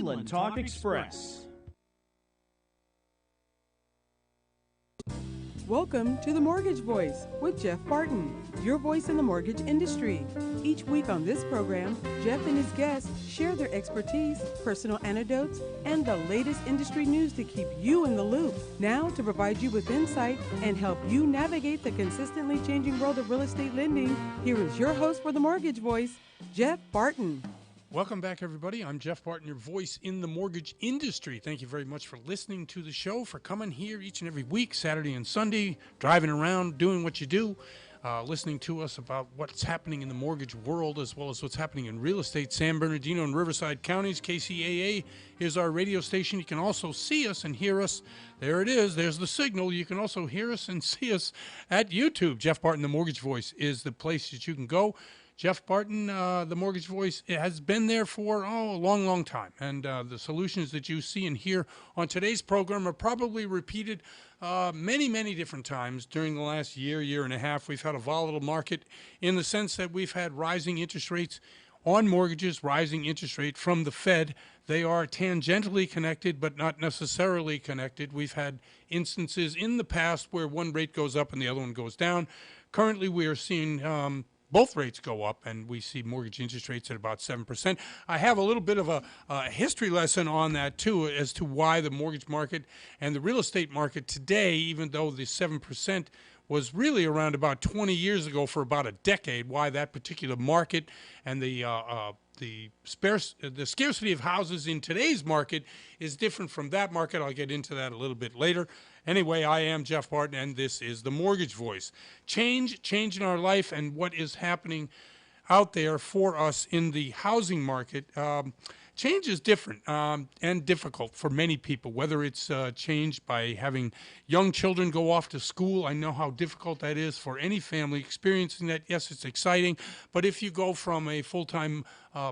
Inland Talk Express. Welcome to The Mortgage Voice with Jeff Barton, your voice in the mortgage industry. Each week on this program, Jeff and his guests share their expertise, personal anecdotes, and the latest industry news to keep you in the loop. Now, to provide you with insight and help you navigate the consistently changing world of real estate lending, here is your host for The Mortgage Voice, Jeff Barton. Welcome back, everybody. I'm Jeff Barton, your voice in the mortgage industry. Thank you very much for listening to the show, for coming here each and every week, Saturday and Sunday, driving around, doing what you do, listening to us about what's happening in the mortgage world as well as what's happening in real estate. San Bernardino and Riverside counties, KCAA is our radio station. You can also see us and hear us. There it is. There's the signal. You can also hear us and see us at YouTube. Jeff Barton, the Mortgage Voice, is the place that you can go. Jeff Barton, the Mortgage Voice, has been there for a long, long time. And the solutions that you see and hear on today's program are probably repeated many, many different times during the last year and a half. We've had a volatile market in the sense that we've had rising interest rates on mortgages, rising interest rate from the Fed. They are tangentially connected, but not necessarily connected. We've had instances in the past where one rate goes up and the other one goes down. Currently, we are seeing both rates go up, and we see mortgage interest rates at about 7%. I have a little bit of a history lesson on that, too, as to why the mortgage market and the real estate market today, even though the 7% was really around about 20 years ago for about a decade, why that particular market and the scarcity of houses in today's market is different from that market. I'll get into that a little bit later. Anyway, I am Jeff Barton, and this is The Mortgage Voice. Change in our life and what is happening out there for us in the housing market. Change is different and difficult for many people, whether it's change by having young children go off to school. I know how difficult that is for any family experiencing that. Yes, it's exciting, but if you go from a full-time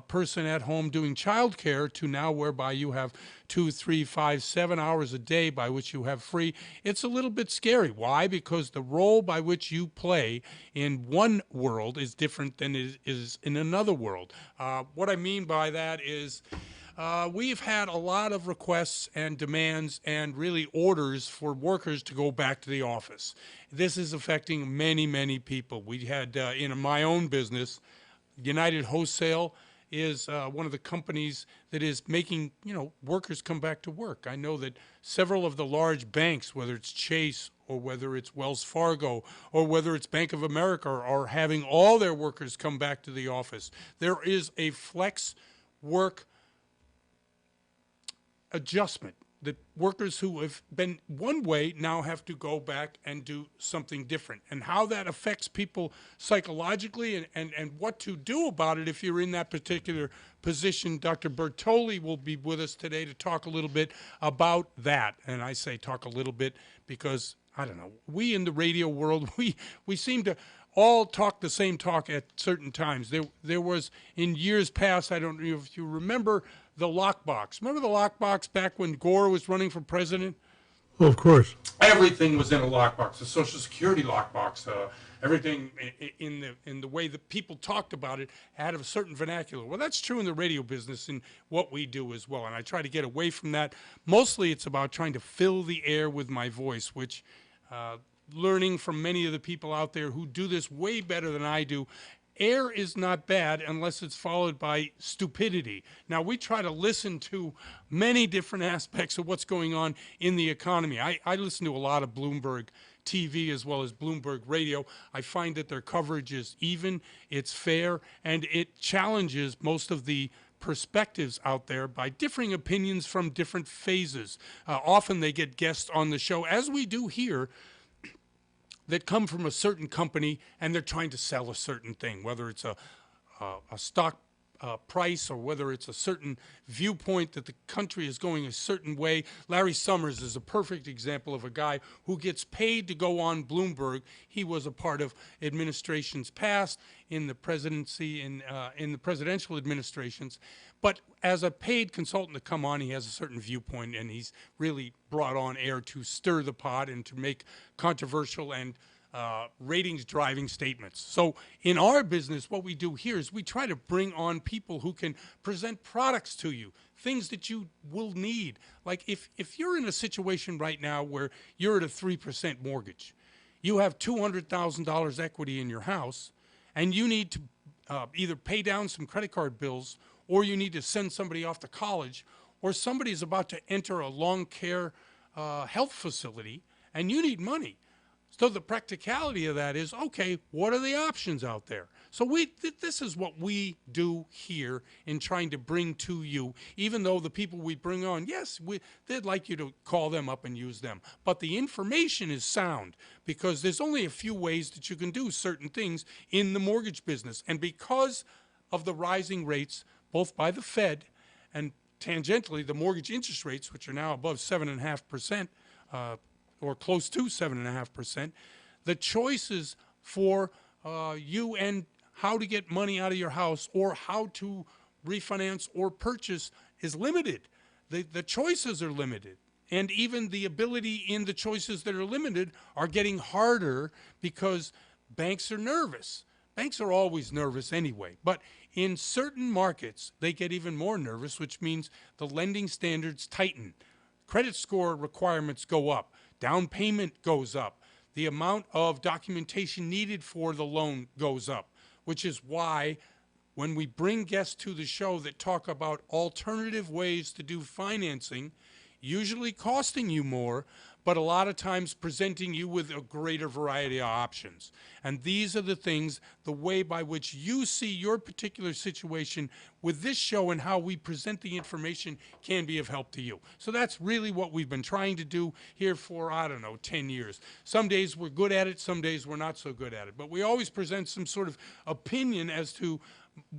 person at home doing childcare to now whereby you have 2, 3, 5, 7 hours a day by which you have free, it's a little bit scary. Why? Because the role by which you play in one world is different than it is in another world. What I mean by that is we've had a lot of requests and demands and really orders for workers to go back to the office. This is affecting many, many people. We had in my own business, United Wholesale is one of the companies that is making, workers come back to work. I know that several of the large banks, whether it's Chase or whether it's Wells Fargo or whether it's Bank of America, are having all their workers come back to the office. There is a flex work adjustment that workers who have been one way now have to go back and do something different, and how that affects people psychologically and what to do about it if you're in that particular position. Dr. Bertoli will be with us today to talk a little bit about that. And I say talk a little bit because, I don't know, we in the radio world, we seem to all talk the same talk at certain times. There was, in years past, I don't know if you remember, the lockbox. Remember the lockbox back when Gore was running for president? Well, of course. Everything was in a lockbox, the Social Security lockbox. Everything in the way that people talked about it had a certain vernacular. Well, that's true in the radio business and what we do as well. And I try to get away from that. Mostly it's about trying to fill the air with my voice, which learning from many of the people out there who do this way better than I do. Air is not bad unless it's followed by stupidity. Now, we try to listen to many different aspects of what's going on in the economy. I listen to a lot of Bloomberg TV as well as Bloomberg Radio. I find that their coverage is even, it's fair, and it challenges most of the perspectives out there by differing opinions from different phases. Often they get guests on the show, as we do here, that come from a certain company and they're trying to sell a certain thing, whether it's a stock price or whether it's a certain viewpoint that the country is going a certain way. Larry Summers is a perfect example of a guy who gets paid to go on Bloomberg. He was a part of administrations past in the presidency, in the presidential administrations. But as a paid consultant to come on, he has a certain viewpoint, and he's really brought on air to stir the pot and to make controversial and ratings-driving statements. So in our business, what we do here is we try to bring on people who can present products to you, things that you will need. Like if you're in a situation right now where you're at a 3% mortgage, you have $200,000 equity in your house, and you need to either pay down some credit card bills, or you need to send somebody off to college, or somebody is about to enter a long care health facility, and you need money. So the practicality of that is, okay, what are the options out there? So this is what we do here in trying to bring to you, even though the people we bring on, yes, they'd like you to call them up and use them. But the information is sound, because there's only a few ways that you can do certain things in the mortgage business. And because of the rising rates, both by the Fed and tangentially the mortgage interest rates, which are now above 7.5%, or close to 7.5%, the choices for you and how to get money out of your house or how to refinance or purchase is limited. The choices are limited. And even the ability in the choices that are limited are getting harder because banks are nervous. Banks are always nervous anyway, but in certain markets, they get even more nervous, which means the lending standards tighten. Credit score requirements go up. Down payment goes up. The amount of documentation needed for the loan goes up, which is why when we bring guests to the show that talk about alternative ways to do financing, usually costing you more, but a lot of times presenting you with a greater variety of options. And these are the things, the way by which you see your particular situation with this show and how we present the information can be of help to you. So that's really what we've been trying to do here for, 10 years. Some days we're good at it, some days we're not so good at it. But we always present some sort of opinion as to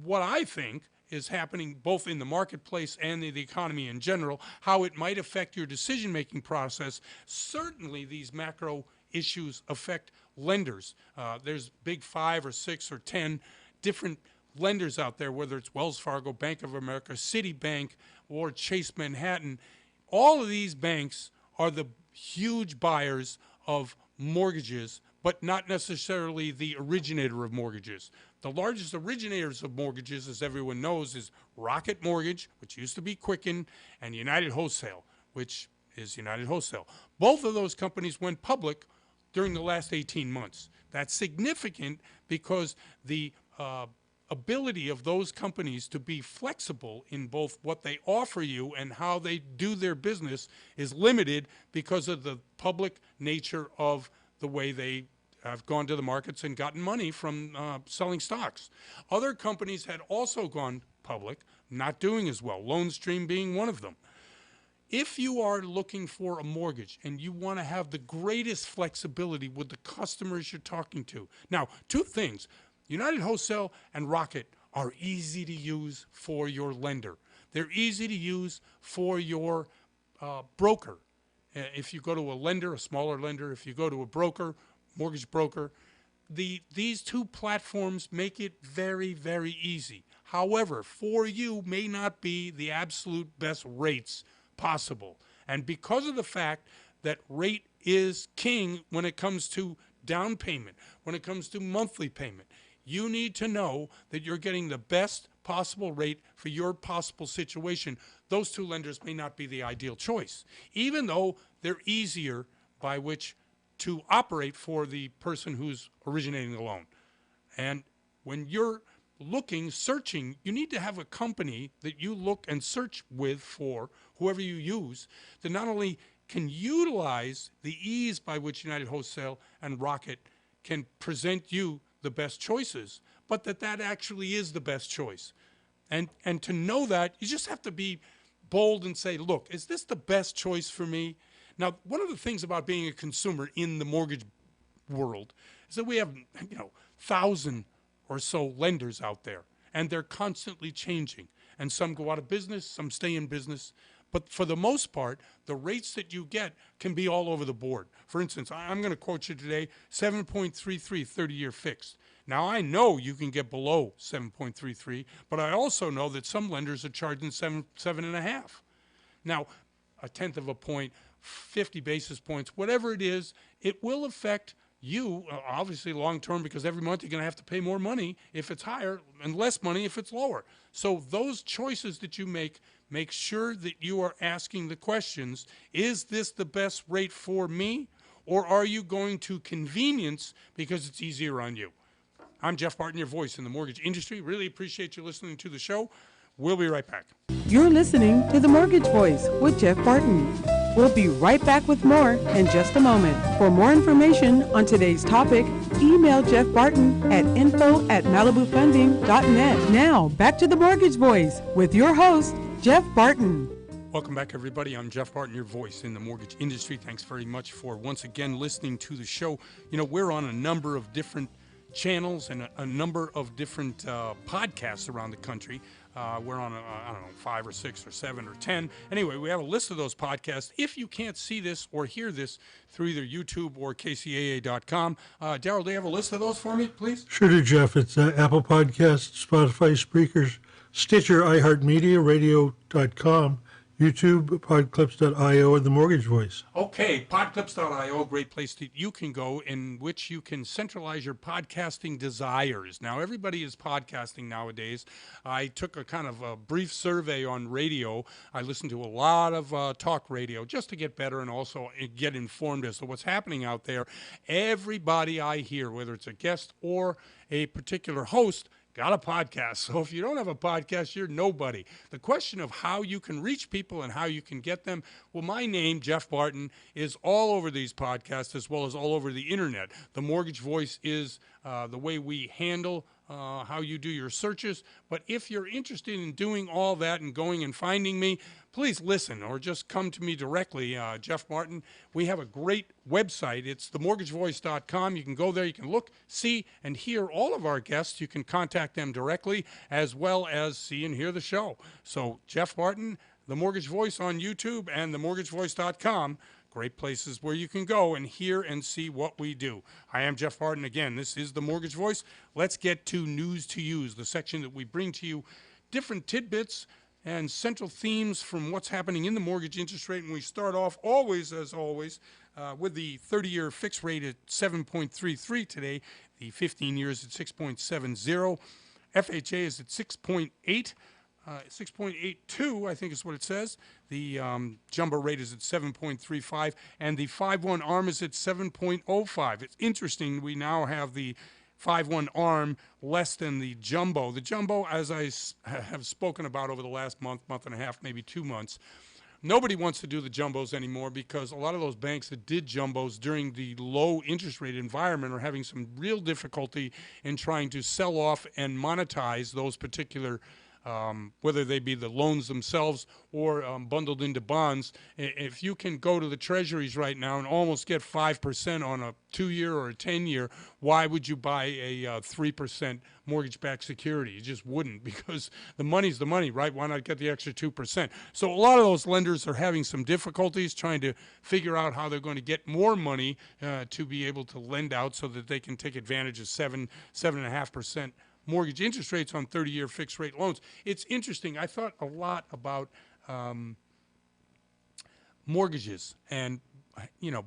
what I think is happening both in the marketplace and in the economy in general, how it might affect your decision-making process. Certainly these macro issues affect lenders. There's big 5 or 6 or 10 different lenders out there, whether it's Wells Fargo, Bank of America, Citibank, or Chase Manhattan. All of these banks are the huge buyers of mortgages, but not necessarily the originator of mortgages. The largest originators of mortgages, as everyone knows, is Rocket Mortgage, which used to be Quicken, and United Wholesale, which is United Wholesale. Both of those companies went public during the last 18 months. That's significant because the ability of those companies to be flexible in both what they offer you and how they do their business is limited because of the public nature of the way they have gone to the markets and gotten money from selling stocks. Other companies had also gone public, not doing as well, Loan Stream being one of them. If you are looking for a mortgage and you want to have the greatest flexibility with the customers you're talking to. Now, two things. United Wholesale and Rocket are easy to use for your lender. They're easy to use for your broker. If you go to a lender, a smaller lender, if you go to a broker, mortgage broker, these two platforms make it very, very easy. However, for you may not be the absolute best rates possible. And because of the fact that rate is king when it comes to down payment, when it comes to monthly payment, you need to know that you're getting the best possible rate for your possible situation. Those two lenders may not be the ideal choice, even though they're easier by which to operate for the person who's originating the loan. And when you're searching, you need to have a company that you look and search with for whoever you use that not only can utilize the ease by which United Wholesale and Rocket can present you the best choices, but that actually is the best choice. And to know that, you just have to be bold and say, look, is this the best choice for me? Now, one of the things about being a consumer in the mortgage world is that we have, 1,000 or so lenders out there, and they're constantly changing. And some go out of business, some stay in business. But for the most part, the rates that you get can be all over the board. For instance, I'm going to quote you today, 7.33 30-year fixed. Now, I know you can get below 7.33, but I also know that some lenders are charging 7.5. Now, a tenth of a point, 50 basis points, whatever it is, it will affect you, obviously long-term, because every month you're going to have to pay more money if it's higher and less money if it's lower. So those choices that you make make sure that you are asking the questions, is this the best rate for me, or are you going to convenience because it's easier on you? I'm Jeff Barton, your voice in the mortgage industry. Really appreciate you listening to the show. We'll be right back. You're listening to The Mortgage Voice with Jeff Barton. We'll be right back with more in just a moment. For more information on today's topic, email Jeff Barton at info@malibufunding.net. Now, back to The Mortgage Voice with your host, Jeff Barton. Welcome back, everybody. I'm Jeff Barton, your voice in the mortgage industry. Thanks very much for once again listening to the show. You know, we're on a number of different channels and a number of different podcasts around the country. We're on, I don't know, 5 or 6 or 7 or 10. Anyway, we have a list of those podcasts. If you can't see this or hear this through either YouTube or KCAA.com, Darryl, do you have a list of those for me, please? Sure do, Jeff. It's Apple Podcasts, Spotify, Spreakers, Stitcher, iHeartMedia, Radio.com, YouTube, Podclips.io, and The Mortgage Voice. Okay, Podclips.io, a great place that you can go in which you can centralize your podcasting desires. Now, everybody is podcasting nowadays. I took a kind of a brief survey on radio. I listened to a lot of talk radio just to get better and also get informed as to what's happening out there. Everybody I hear, whether it's a guest or a particular host, got a podcast. So if you don't have a podcast, you're nobody. The question of how you can reach people and how you can get them, well, my name, Jeff Barton, is all over these podcasts as well as all over the internet. The Mortgage Voice is the way we handle how you do your searches. But if you're interested in doing all that and going and finding me, please listen or just come to me directly, Jeff Barton. We have a great website. It's themortgagevoice.com. You can go there. You can look, see, and hear all of our guests. You can contact them directly as well as see and hear the show. So Jeff Barton, The Mortgage Voice on YouTube and themortgagevoice.com. Great places where you can go and hear and see what we do. I am Jeff Barton again. This is The Mortgage Voice. Let's get to News to Use, the section that we bring to you different tidbits and central themes from what's happening in the mortgage interest rate. And we start off always, as always, with the 30-year fixed rate at 7.33 today. The 15 years at 6.70. FHA is at 6.8. 6.82, I think is what it says. The jumbo rate is at 7.35, and the 5/1 ARM is at 7.05. It's interesting, we now have the 5/1 ARM less than the jumbo. The jumbo, as I have spoken about over the last month and a half, maybe 2 months, nobody wants to do the jumbos anymore because a lot of those banks that did jumbos during the low interest rate environment are having some real difficulty in trying to sell off and monetize those particular whether they be the loans themselves or bundled into bonds. If you can go to the treasuries right now and almost get 5% on a 2-year or a 10-year, why would you buy a 3% mortgage-backed security? You just wouldn't, because the money's the money, right? Why not get the extra 2%? So a lot of those lenders are having some difficulties trying to figure out how they're going to get more money to be able to lend out so that they can take advantage of 7.5% mortgage interest rates on 30-year fixed rate loans. It's interesting. I thought a lot about mortgages, and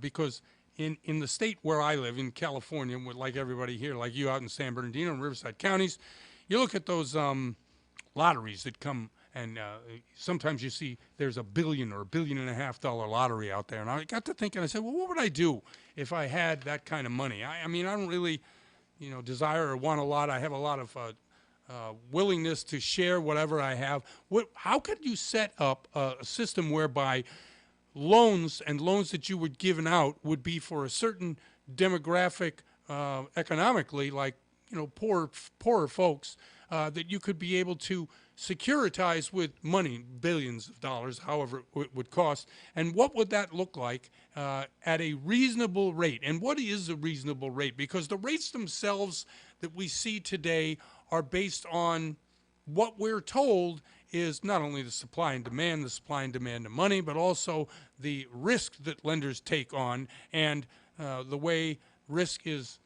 because in the state where I live, in California, like everybody here, like you out in San Bernardino and Riverside counties, you look at those lotteries that come, and sometimes you see there's $1 billion or $1.5 billion lottery out there. And I got to thinking, I said, well, what would I do if I had that kind of money? I mean, I don't really desire or want a lot. I have a lot of willingness to share whatever I have. How could you set up a system whereby loans that you would give out would be for a certain demographic economically, like poorer folks, that you could be able to securitize with money, billions of dollars, however it would cost, and what would that look like at a reasonable rate? And what is a reasonable rate? Because the rates themselves that we see today are based on what we're told is not only the supply and demand of money, but also the risk that lenders take on, and the way risk is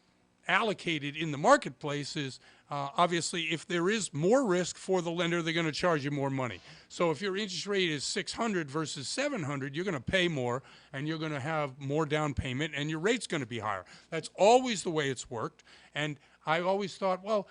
allocated in the marketplace is obviously if there is more risk for the lender, they're going to charge you more money. So if your interest rate is 600 versus 700, you're going to pay more and you're going to have more down payment and your rate's going to be higher. That's always the way it's worked. And I always thought, well,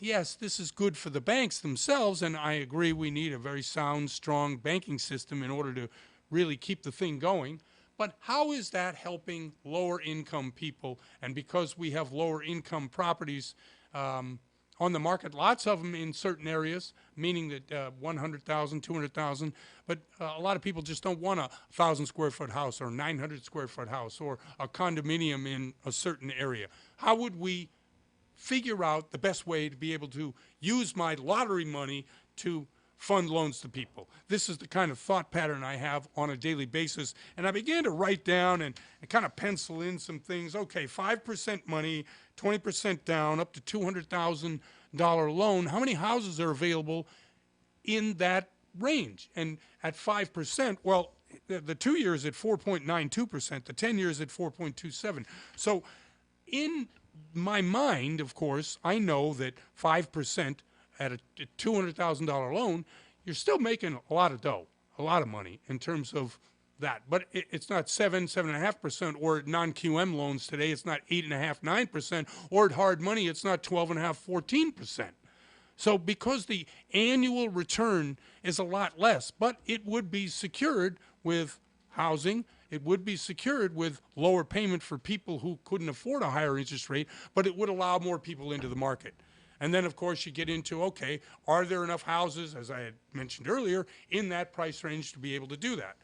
yes, this is good for the banks themselves, and I agree we need a very sound, strong banking system in order to really keep the thing going. But how is that helping lower income people? And because we have lower income properties on the market, lots of them in certain areas, meaning that 100,000, 200,000, but a lot of people just don't want a 1,000 square foot house or 900 square foot house or a condominium in a certain area. How would we figure out the best way to be able to use my lottery money to fund loans to people? This is the kind of thought pattern I have on a daily basis. And I began to write down and kind of pencil in some things. Okay, 5% money, 20% down, up to $200,000 loan. How many houses are available in that range? And at 5%, well, the 2 years at 4.92%, the 10 years at 4.27. So in my mind, of course, I know that 5% at a $200,000 loan, you're still making a lot of dough, a lot of money in terms of that. But it's not 7.5%, or at non-QM loans today, it's not 8.5%, 9%, or at hard money, it's not 12.5%, 14%. So because the annual return is a lot less, but it would be secured with housing, it would be secured with lower payment for people who couldn't afford a higher interest rate, but it would allow more people into the market. And then, of course, you get into, okay, are there enough houses, as I had mentioned earlier, in that price range to be able to do that?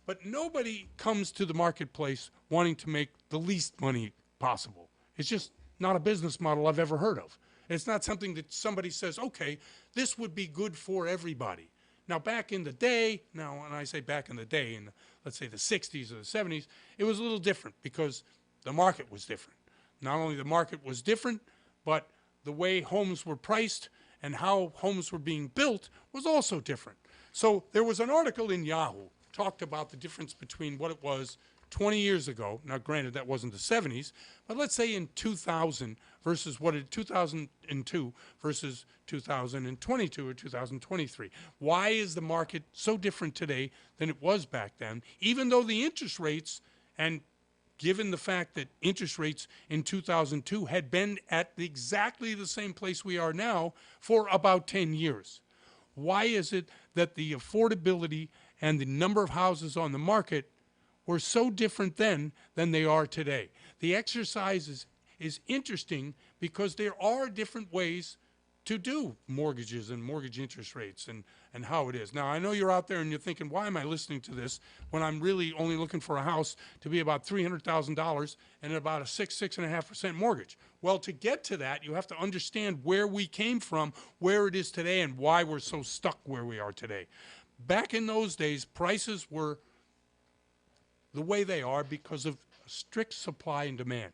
But nobody comes to the marketplace wanting to make the least money possible. It's just not a business model I've ever heard of. It's not something that somebody says, okay, this would be good for everybody. Now, back in the day, now when I say back in the day, in let's say the 60s or the 70s, it was a little different because the market was different. Not only the market was different, but the way homes were priced and how homes were being built was also different. So there was an article in Yahoo talked about the difference between what it was 20 years ago. Now, granted, that wasn't the 70s, but let's say in 2000 versus what it 2002 versus 2022 or 2023. Why is the market so different today than it was back then, even though the interest rates, and given the fact that interest rates in 2002 had been at exactly the same place we are now for about 10 years? Why is it that the affordability and the number of houses on the market were so different then than they are today? The exercise is interesting because there are different ways to do mortgages and mortgage interest rates and how it is. Now, I know you're out there and you're thinking, why am I listening to this when I'm really only looking for a house to be about $300,000 and about a 6.5% mortgage? Well, to get to that, you have to understand where we came from, where it is today, and why we're so stuck where we are today. Back in those days, prices were the way they are because of strict supply and demand.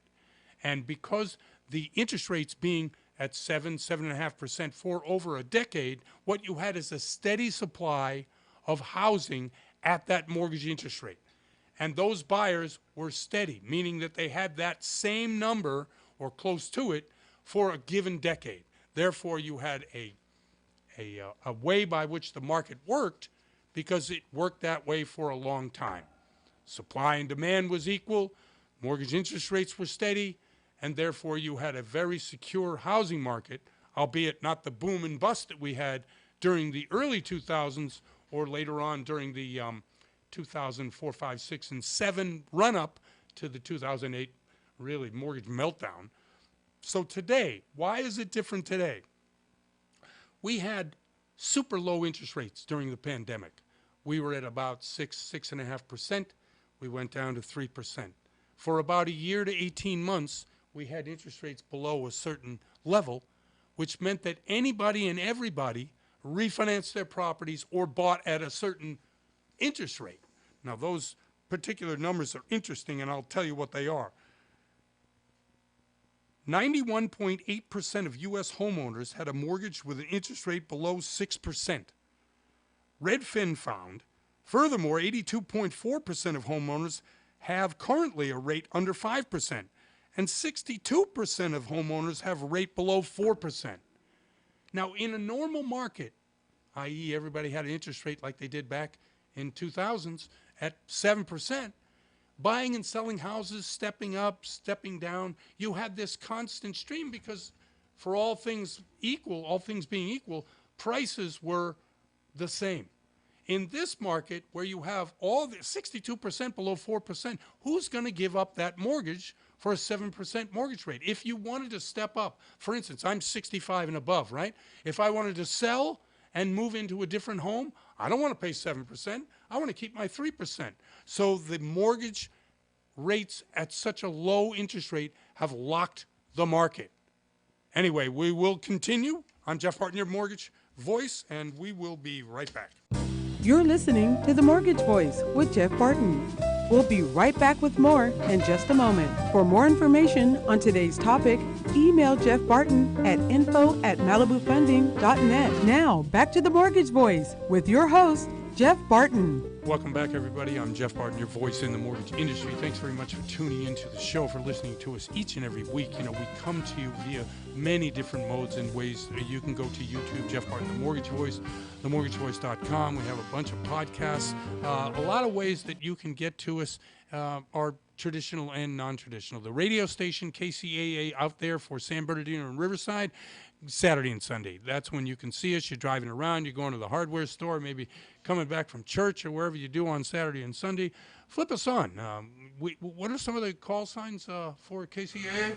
And because the interest rates being at 7.5% for over a decade, what you had is a steady supply of housing at that mortgage interest rate. And those buyers were steady, meaning that they had that same number or close to it for a given decade. Therefore, you had a way by which the market worked because it worked that way for a long time. Supply and demand was equal, mortgage interest rates were steady, and therefore you had a very secure housing market, albeit not the boom and bust that we had during the early 2000s or later on during the 2004, 5, 6, and 7 run-up to the 2008 really mortgage meltdown. So today, why is it different today? We had super low interest rates during the pandemic. We were at about 6.5%. We went down to 3%. For about a year to 18 months, we had interest rates below a certain level, which meant that anybody and everybody refinanced their properties or bought at a certain interest rate. Now, those particular numbers are interesting, and I'll tell you what they are. 91.8% of U.S. homeowners had a mortgage with an interest rate below 6%. Redfin found, furthermore, 82.4% of homeowners have currently a rate under 5%, and 62% of homeowners have a rate below 4%. Now, in a normal market, i.e. everybody had an interest rate like they did back in 2000s at 7%, buying and selling houses, stepping up, stepping down, you had this constant stream because for all things being equal, prices were the same. In this market where you have all the 62% below 4%, who's going to give up that mortgage for a 7% mortgage rate? If you wanted to step up, for instance, I'm 65 and above, right? If I wanted to sell and move into a different home, I don't want to pay 7%. I want to keep my 3%. So the mortgage rates at such a low interest rate have locked the market. Anyway, we will continue. I'm Jeff Barton, your mortgage voice, and we will be right back. You're listening to The Mortgage Voice with Jeff Barton. We'll be right back with more in just a moment. For more information on today's topic, email Jeff Barton at info@malibufunding.net. Now, back to The Mortgage Voice with your host, Jeff Barton. Welcome back, everybody. I'm Jeff Barton, your voice in the mortgage industry. Thanks very much for tuning into the show, for listening to us each and every week. You know, we come to you via many different modes and ways. You can go to YouTube, Jeff Barton, the mortgage voice, themortgagevoice.com. We have a bunch of podcasts. A lot of ways that you can get to us are traditional and non-traditional. The radio station, KCAA, out there for San Bernardino and Riverside, Saturday and Sunday. That's when you can see us. You're driving around, you're going to the hardware store, maybe coming back from church or wherever you do on Saturday and Sunday. Flip us on. What are some of the call signs for KCAA?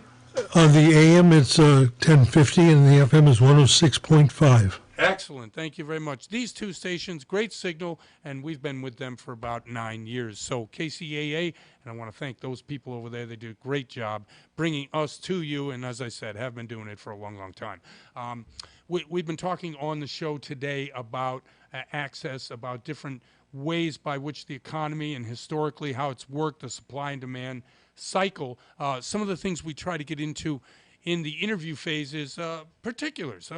On the AM, it's 1050, and the FM is 106.5. Excellent. Thank you very much. These two stations, great signal, and we've been with them for about 9 years. So KCAA, and I want to thank those people over there. They do a great job bringing us to you, and as I said, have been doing it for a long, long time. We've been talking on the show today about access, about different ways by which the economy and historically how it's worked, the supply and demand cycle. Some of the things we try to get into in the interview phase is particulars.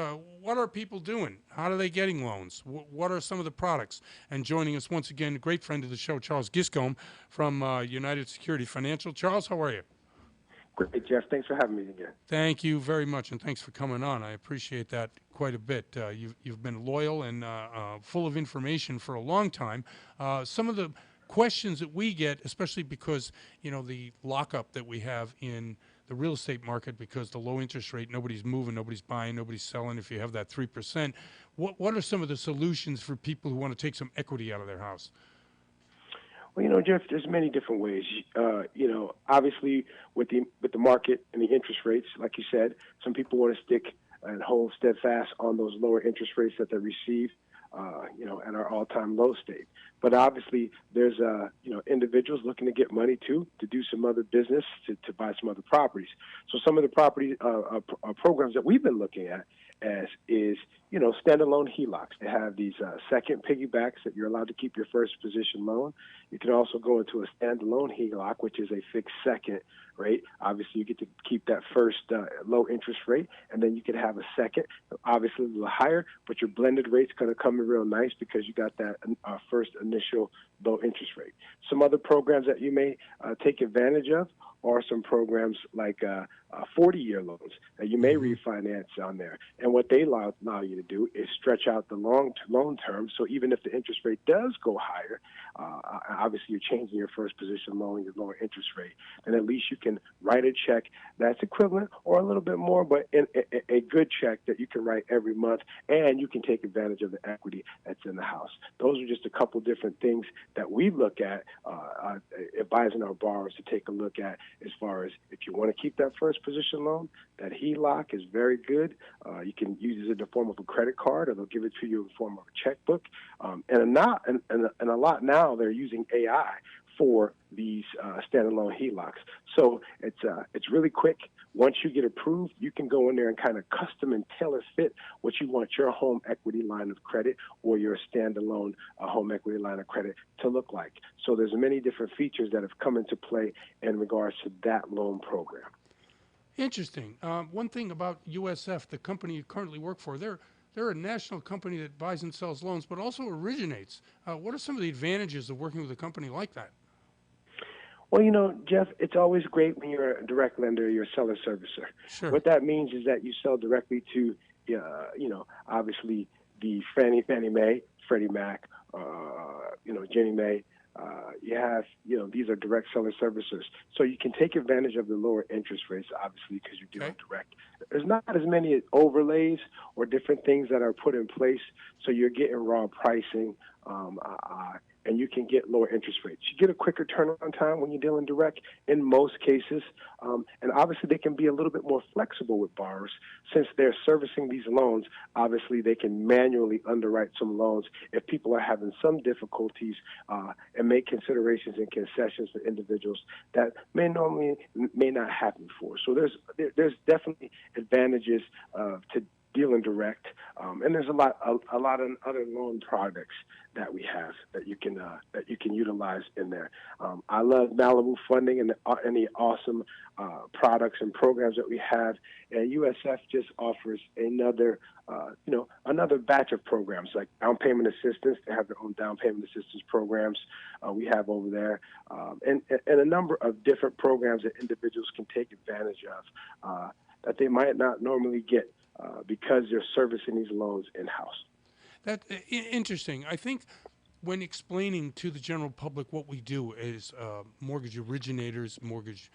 What are people doing? How are they getting loans? What are some of the products? And joining us once again, a great friend of the show, Charles Giscombe from United Security Financial. Charles, how are you? Great, Jeff. Thanks for having me again. Thank you very much, and thanks for coming on. I appreciate that quite a bit. You've been loyal and full of information for a long time. Some of the questions that we get, especially because, you know, the lockup that we have in the real estate market because the low interest rate, nobody's moving, nobody's buying, nobody's selling. If you have that 3%, what are some of the solutions for people who want to take some equity out of their house? Well, you know, Jeff, there's many different ways. Obviously with the market and the interest rates, like you said, some people want to stick and hold steadfast on those lower interest rates that they receive, at our all-time low state. But obviously, there's individuals looking to get money too to do some other business, to buy some other properties. So some of the property programs that we've been looking at is standalone HELOCs. They have these second piggybacks that you're allowed to keep your first position loan. You can also go into a standalone HELOC, which is a fixed second rate. Obviously, you get to keep that first low interest rate, and then you can have a second, obviously a little higher, but your blended rate's going to come in real nice because you got that first initial low interest rate. Some other programs that you may take advantage of are some programs like 40-year loans that you may refinance on there. And what they allow you to do is stretch out the loan term. So even if the interest rate does go higher, obviously you're changing your first position loan, your lower interest rate, and at least you can write a check that's equivalent or a little bit more, but a good check that you can write every month, and you can take advantage of the equity that's in the house. Those are just a couple different things that we look at advising our borrowers to take a look at as far as if you want to keep that first position loan, that HELOC is very good. You can use it in the form of a credit card, or they'll give it to you in the form of a checkbook. And a lot now they're using AI for these standalone HELOCs. So it's really quick. Once you get approved, you can go in there and kind of custom and tailor fit what you want your home equity line of credit or your standalone home equity line of credit to look like. So there's many different features that have come into play in regards to that loan program. Interesting. One thing about USF, the company you currently work for, they're a national company that buys and sells loans, but also originates. What are some of the advantages of working with a company like that? Well, Jeff, it's always great when you're a direct lender, you're a seller servicer. Sure. What that means is that you sell directly to, obviously the Fannie Mae, Freddie Mac, Ginnie Mae, You have, these are direct seller servicers. So you can take advantage of the lower interest rates, obviously, because you're dealing direct. There's not as many overlays or different things that are put in place, so you're getting raw pricing, and you can get lower interest rates. You get a quicker turnaround time when you're dealing direct in most cases, and obviously they can be a little bit more flexible with borrowers. Since they're servicing these loans, obviously they can manually underwrite some loans if people are having some difficulties and make considerations and concessions for individuals that may not happen before. So there's definitely advantages to dealing direct, and there's a lot of other loan products that we have that you can utilize in there. I love Malibu Funding and the awesome products and programs that we have, and USF just offers another batch of programs like down payment assistance. They have their own down payment assistance programs we have over there, and a number of different programs that individuals can take advantage of that they might not normally get because they're servicing these loans in-house. That's interesting. I think when explaining to the general public what we do as mortgage originators, mortgage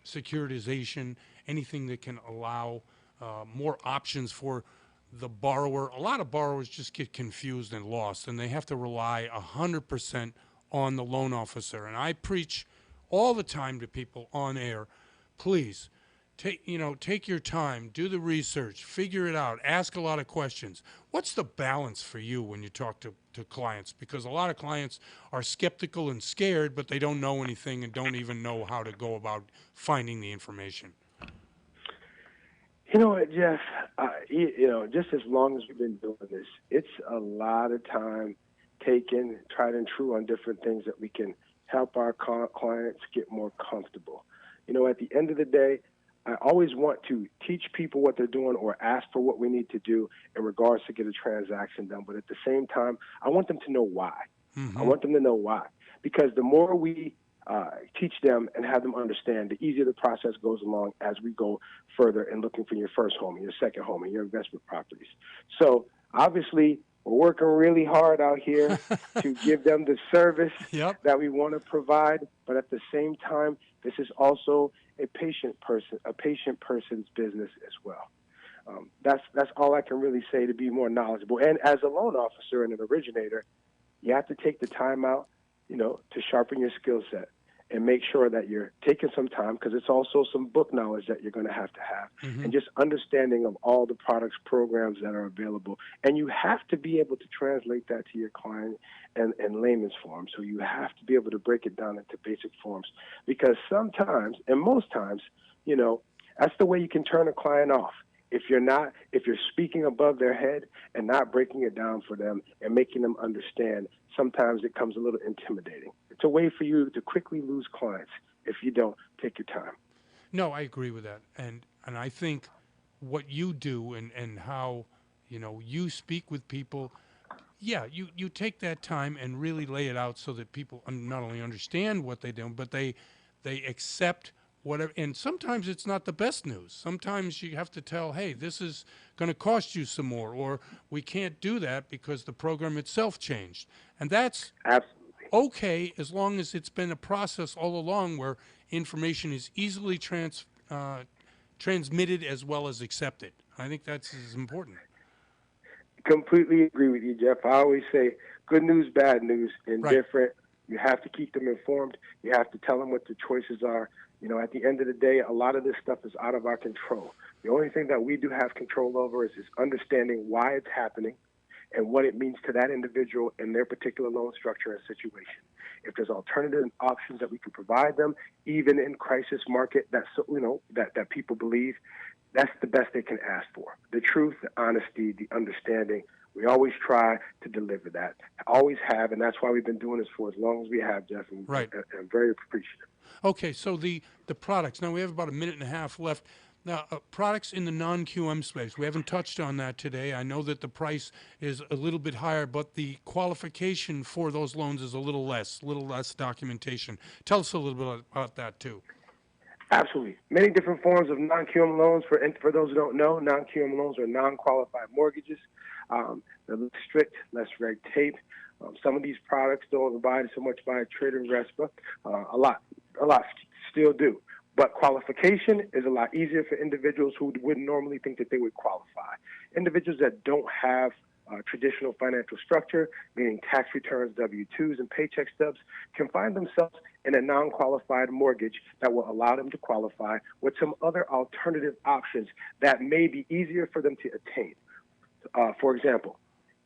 securitization, anything that can allow more options for the borrower. A lot of borrowers just get confused and lost, and they have to rely 100% on the loan officer. And I preach all the time to people on air, please, take your time, do the research, figure it out, ask a lot of questions. What's the balance for you when you talk to clients? Because a lot of clients are skeptical and scared, but they don't know anything and don't even know how to go about finding the information. You know what, Jeff? Just as long as we've been doing this, it's a lot of time taken, tried and true on different things that we can help our clients get more comfortable. At the end of the day, I always want to teach people what they're doing or ask for what we need to do in regards to get a transaction done. But at the same time, I want them to know why. Mm-hmm. I want them to know why. Because the more we teach them and have them understand, the easier the process goes along as we go further and looking for your first home, your second home, and your investment properties. So obviously, we're working really hard out here to give them the service that we want to provide. But at the same time, this is also a patient person's business as well. That's all I can really say to be more knowledgeable. And as a loan officer and an originator, you have to take the time out, to sharpen your skill set and make sure that you're taking some time, because it's also some book knowledge that you're going to have, mm-hmm. and just understanding of all the products, programs that are available. And you have to be able to translate that to your client and layman's form. So you have to be able to break it down into basic forms, because sometimes, and most times, that's the way you can turn a client off. If you're speaking above their head and not breaking it down for them and making them understand, sometimes it comes a little intimidating. It's a way for you to quickly lose clients if you don't take your time. No, I agree with that. And I think what you do and how, you speak with people, you take that time and really lay it out so that people not only understand what they do, but they accept whatever. And sometimes it's not the best news. Sometimes you have to tell, hey, this is going to cost you some more, or we can't do that because the program itself changed. And that's absolutely okay, as long as it's been a process all along where information is easily transmitted as well as accepted. I think that's as important. Completely agree with you, Jeff. I always say good news, bad news, indifferent. Right. You have to keep them informed. You have to tell them what the choices are. At the end of the day, a lot of this stuff is out of our control. The only thing that we do have control over is understanding why it's happening and what it means to that individual and their particular loan structure and situation. If there's alternative options that we can provide them, even in crisis market, that people believe, that's the best they can ask for. The truth, the honesty, the understanding. We always try to deliver that. Always have, and that's why we've been doing this for as long as we have, Jeff. And right. I'm very appreciative. Okay, so the products. Now we have about a minute and a half left. Now, products in the non-QM space, we haven't touched on that today. I know that the price is a little bit higher, but the qualification for those loans is a little less documentation. Tell us a little bit about that, too. Absolutely. Many different forms of non-QM loans. For those who don't know, non-QM loans are non-qualified mortgages. They're less strict, less red tape. Some of these products don't provide so much by Trader and RESPA. A lot still do. But qualification is a lot easier for individuals who wouldn't normally think that they would qualify. Individuals that don't have traditional financial structure, meaning tax returns, W-2s, and paycheck stubs, can find themselves in a non-qualified mortgage that will allow them to qualify with some other alternative options that may be easier for them to attain. For example,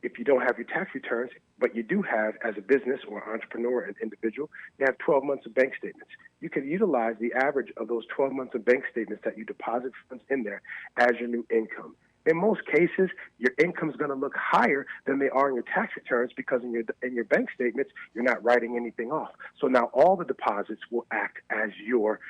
if you don't have your tax returns, but you do have, as a business or entrepreneur and individual, you have 12 months of bank statements. You can utilize the average of those 12 months of bank statements that you deposit funds in there as your new income. In most cases, your income is going to look higher than they are in your tax returns because in your bank statements, you're not writing anything off. So now all the deposits will act as your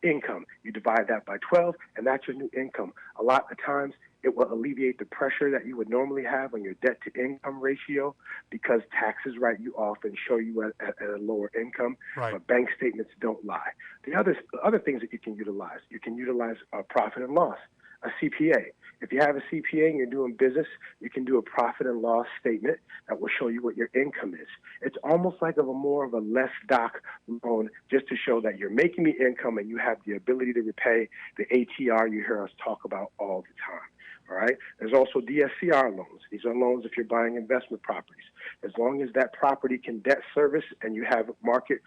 income. You divide that by 12, and that's your new income. A lot of times, it will alleviate the pressure that you would normally have on your debt-to-income ratio because taxes write you off and show you at a lower income, Right. But bank statements don't lie. The other things that you can utilize profit and loss, a CPA. If you have a CPA and you're doing business, you can do a profit and loss statement that will show you what your income is. It's almost like more of a less doc loan just to show that you're making the income and you have the ability to repay the ATR you hear us talk about all the time. All right. There's also DSCR loans. These are loans if you're buying investment properties. As long as that property can debt service and you have market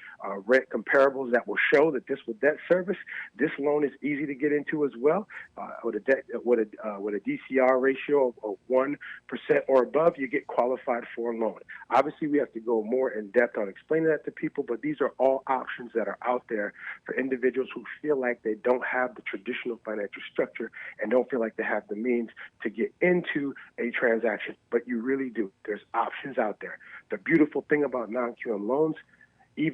rent comparables that will show that this will debt service, this loan is easy to get into as well. With a DCR ratio of 1% or above, you get qualified for a loan. Obviously, we have to go more in depth on explaining that to people, but these are all options that are out there for individuals who feel like they don't have the traditional financial structure and don't feel like they have the means to get into a transaction, but you really do. There's options out there. The beautiful thing about non-QM loans, they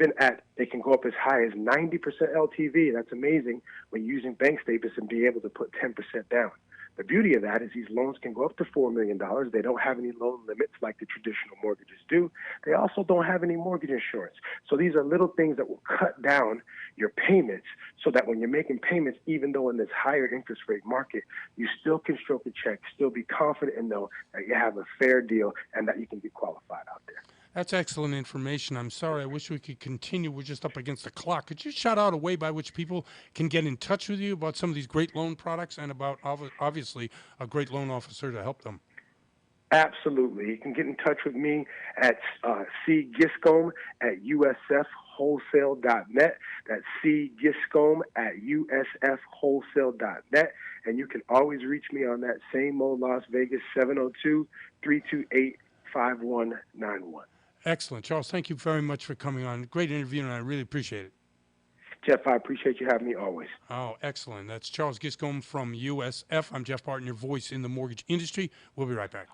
can go up as high as 90% LTV. That's amazing when using bank statements and be able to put 10% down. The beauty of that is these loans can go up to $4 million. They don't have any loan limits like the traditional mortgages do. They also don't have any mortgage insurance. So these are little things that will cut down your payments so that when you're making payments, even though in this higher interest rate market, you still can stroke a check, still be confident and know that you have a fair deal and that you can be qualified out there. That's excellent information. I'm sorry. I wish we could continue. We're just up against the clock. Could you shout out a way by which people can get in touch with you about some of these great loan products and about, obviously, a great loan officer to help them? Absolutely. You can get in touch with me at cgiscombe@usfwholesale.net. That's cgiscombe@usfwholesale.net. And you can always reach me on that same old Las Vegas 702-328-5191. Excellent. Charles, thank you very much for coming on. Great interview, and I really appreciate it. Jeff, I appreciate you having me always. Oh, excellent. That's Charles Giscombe from USF. I'm Jeff Barton, your voice in the mortgage industry. We'll be right back.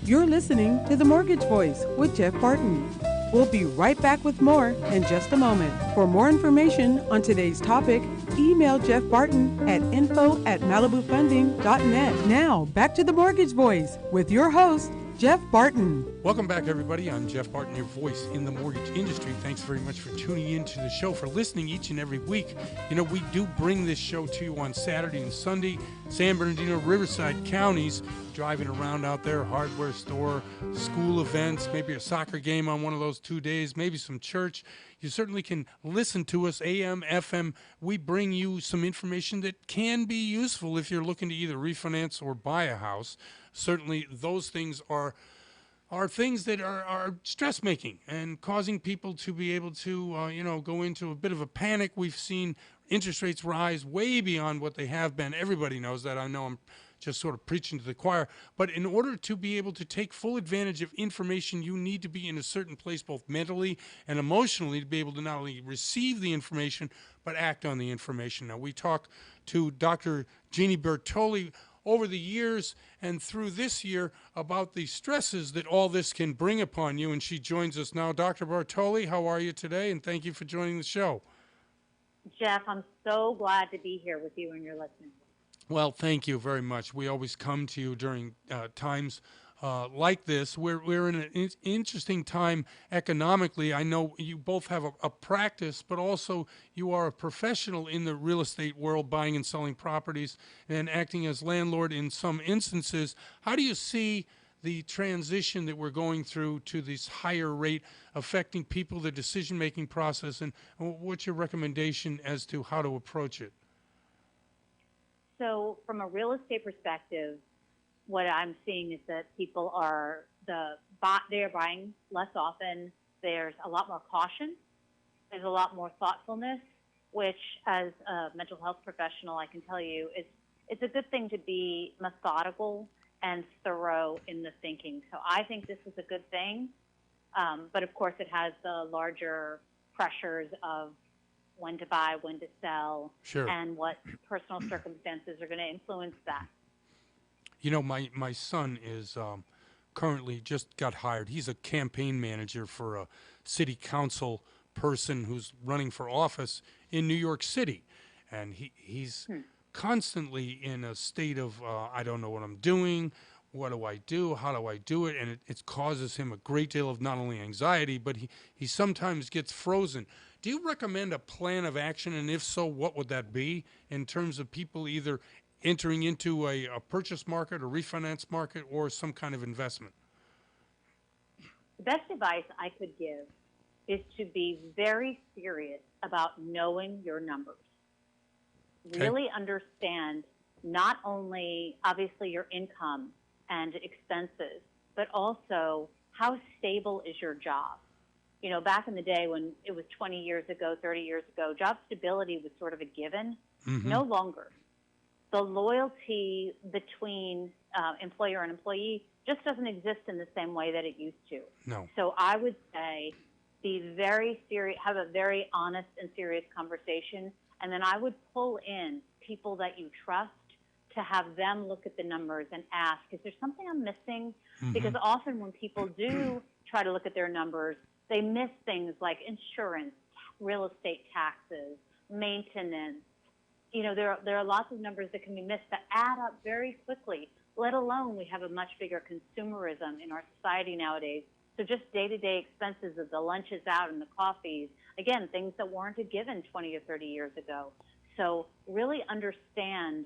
You're listening to The Mortgage Voice with Jeff Barton. We'll be right back with more in just a moment. For more information on today's topic, email Jeff Barton at info@malibufunding.net. Now, back to The Mortgage Voice with your host, Jeff Barton. Welcome back, everybody. I'm Jeff Barton, your voice in the mortgage industry. Thanks very much for tuning in to the show, for listening each and every week. You know, we do bring this show to you on Saturday and Sunday. San Bernardino, Riverside counties, driving around out there, hardware store, school events, maybe a soccer game on one of those 2 days, maybe some church. You certainly can listen to us, AM, FM. We bring you some information that can be useful if you're looking to either refinance or buy a house. Certainly those things are things that are stress-making and causing people to be able to, go into a bit of a panic. We've seen interest rates rise way beyond what they have been. Everybody knows that. I know I'm just sort of preaching to the choir. But in order to be able to take full advantage of information, you need to be in a certain place, both mentally and emotionally, to be able to not only receive the information, but act on the information. Now, we talked to Dr. Jeannie Bertoli over the years and through this year about the stresses that all this can bring upon you, and she joins us now. Dr. Bertoli, how are you today? And thank you for joining the show. Jeff, I'm so glad to be here with you and your listeners. Well, thank you very much. We always come to you during times like this. We're in an interesting time economically. I know you both have a practice, but also you are a professional in the real estate world, buying and selling properties and acting as landlord in some instances. How do you see the transition that we're going through to this higher rate affecting people, the decision-making process, and what's your recommendation as to how to approach it? So from a real estate perspective, what I'm seeing is that people are they're buying less often. There's a lot more caution. There's a lot more thoughtfulness, which as a mental health professional, I can tell you it's a good thing to be methodical and thorough in the thinking. So I think this is a good thing. But of course it has the larger pressures of when to buy, when to sell, Sure. and what personal circumstances are going to influence that. You know, my son is currently just got hired. He's a campaign manager for a city council person who's running for office in New York City. And he's constantly in a state of, I don't know what I'm doing. What do I do? How do I do it? And it causes him a great deal of not only anxiety, but he sometimes gets frozen. Do you recommend a plan of action? And if so, what would that be in terms of people either entering into a purchase market or refinance market or some kind of investment? The best advice I could give is to be very serious about knowing your numbers. Okay. Really understand not only obviously your income and expenses, but also how stable is your job. You know, back in the day when it was 20 years ago, 30 years ago, job stability was sort of a given. Mm-hmm. No longer. The loyalty between employer and employee just doesn't exist in the same way that it used to. No. So I would say be very serious, have a very honest and serious conversation, and then I would pull in people that you trust to have them look at the numbers and ask, is there something I'm missing? Mm-hmm. Because often when people do try to look at their numbers, they miss things like insurance, real estate taxes, maintenance. You know, there are lots of numbers that can be missed that add up very quickly, let alone we have a much bigger consumerism in our society nowadays. So just day-to-day expenses of the lunches out and the coffees, again, things that weren't a given 20 or 30 years ago. So really understand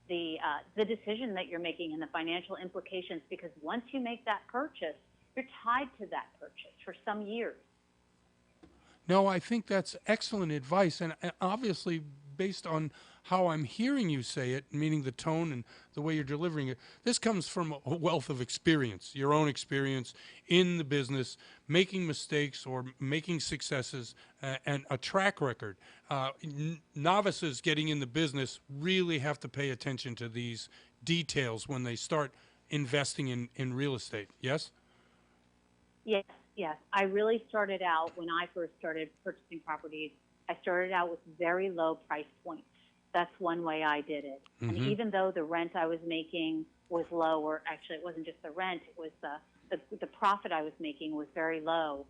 the decision that you're making and the financial implications, because once you make that purchase, you're tied to that purchase for some years. No, I think that's excellent advice. And obviously, based on how I'm hearing you say it, meaning the tone and the way you're delivering it, this comes from a wealth of experience, your own experience in the business, making mistakes or making successes, and a track record. Novices getting in the business really have to pay attention to these details when they start investing in real estate. Yes? Yes, yes. I really started out, when I first started purchasing properties, I started out with very low price points. That's one way I did it. Mm-hmm. And even though the rent I was making was low, or actually it wasn't just the rent, it was the profit I was making was very low,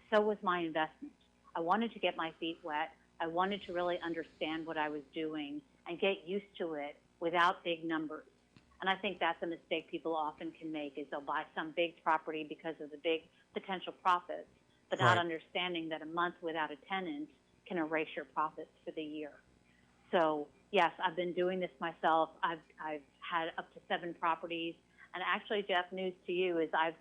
so was my investment. I wanted to get my feet wet. I wanted to really understand what I was doing and get used to it without big numbers. And I think that's a mistake people often can make, is they'll buy some big property because of the big potential profits, but not understanding that a month without a tenant can erase your profits for the year. So yes, I've been doing this myself. I've had up to 7 properties. And actually, Jeff, news to you is I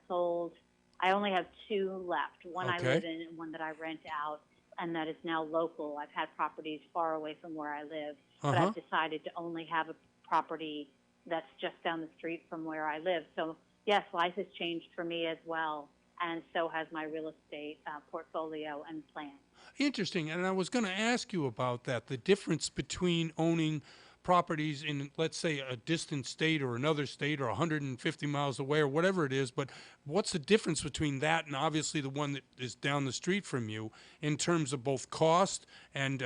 only have 2 left. One I live in and one that I rent out, and that is now local. I've had properties far away from where I live, but I've decided to only have a property that's just down the street from where I live. So yes, life has changed for me as well, and so has my real estate portfolio and plan. Interesting. And I was going to ask you about that, the difference between owning properties in, let's say, a distant state or another state or 150 miles away or whatever it is, but what's the difference between that and obviously the one that is down the street from you in terms of both cost and